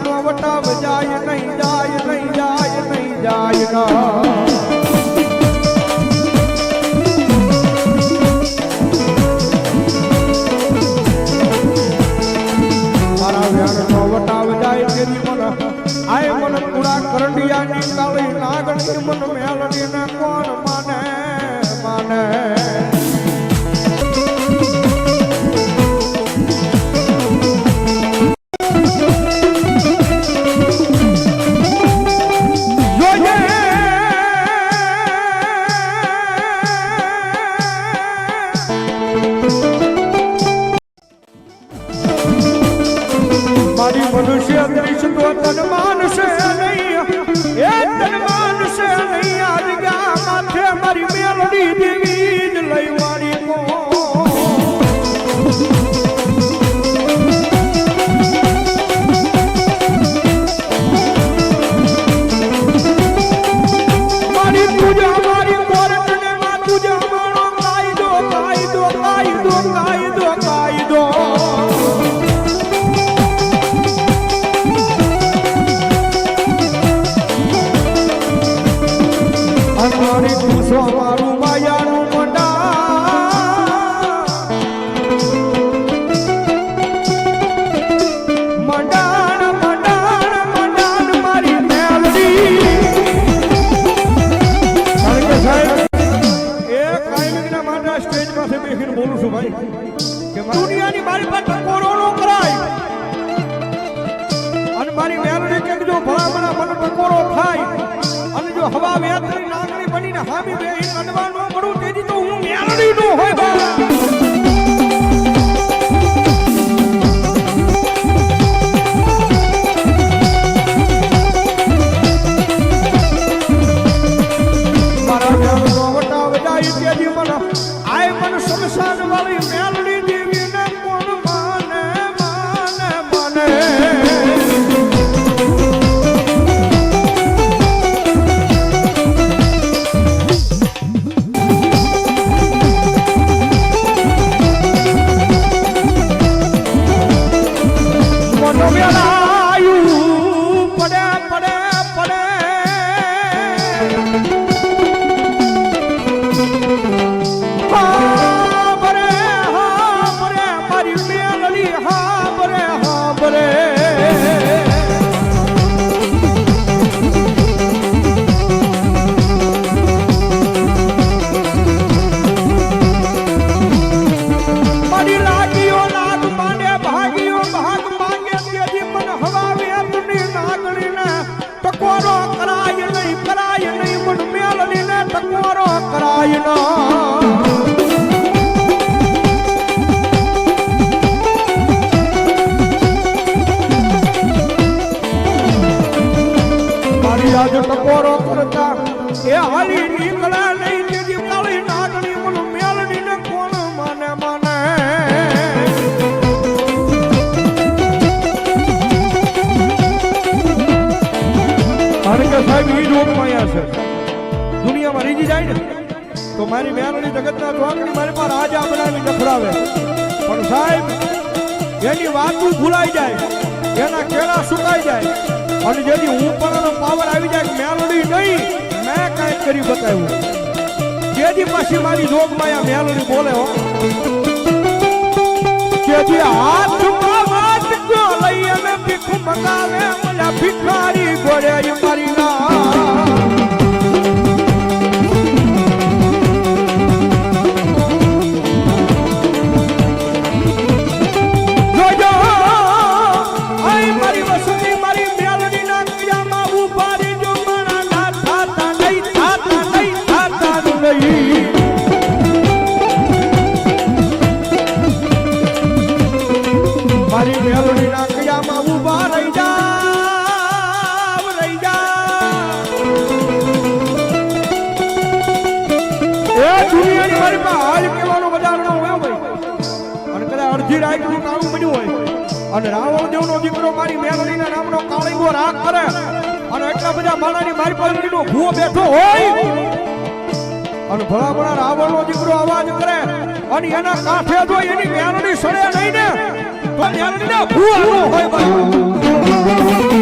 નો વટાવ જાય નહીં જાય નહીં જાય નહીં જાય ના વટાવ જાય તેની મન આય મન પૂરા કરડિયાની કાળી નાગણી મન મેલડીને કોણ માને માને મનુષ્ય દૃશ્ય તો તન માનશે નહીં એ તન માનશે નહીં આજ ગયા માથે મારી મેલડી દેવી જ લઈ વાળી મારી પૂજા મારી કોરટ ને માં પૂજા મારો કાયદો કાયદો કાયદો કાયદો કાયદો મારું માયાનું મંડાણ મંડાણ મંડાણ મારી મેલડી કારણ કે સાહેબ એ કાયમિકના માટે સ્ટેજ પાસે બેસીને બોલું છું ભાઈ કે દુનિયાની મારી પાસે ટકોરો ન કરાય અને મારી મેલડી કે જો ભલામણા મને ટકોરો થાય અને જો હવા વેતરી નાગણી બનીને હામી બેહી અડવાનો મળું તેથી તો હું મેલડી નો હોય મારા મેલનો વટાવ જાય તેથી મને આય મન શમશાન વાળી મેલડી દેવીને કોણ માને માને માને ટકોરો કરતા એ હાલી નીકળા નહીં તેથી કાળી નાગણી મન મેલડી ને કોણ માને માને કારણ કે સાહેબ એ રોગ માયા છે દુનિયામાં રીજી જાય ને તો મારી મેલડી જગતના ચોકડી મારી પર રાજા બનાવી ડફડાવે પણ સાહેબ એની વાતું ભૂલાઈ જાય એના કેળા સુકાઈ જાય અને જેથી હું પણ પાવર આવી જાય મેલડી નહીં મેં કઈ કરી બતાવ્યું જેથી પછી મારી જોગ માયા મેલડી બોલે હો જેથી હાથમાં વાત લઈ અને ભીખ મંગાવે ઓલા ભિખારી ગોળે મારી ના મારી મેલડી ના કયામાં ઉભા રહી જા એ દુનિયાની મારી પાસે હાલ કેવાનો બજાર ન હોય ભાઈ અને કદાચ અડધી રાત નું કામ બન્યું હોય અને રાવણ દેવનો દીકરો મારી મેલડીના નામનો કાળીગો રાગ કરે અને એટલા બધા માણાની મારી પાલડીનો ભૂવો બેઠો હોય અને ભલા રાવણનો દીકરો અવાજ કરે અને એના કાંઠે જો એની મેલડી સડે નહીં ને તો ન્યારણીના ભૂવાનો હોય ભાઈ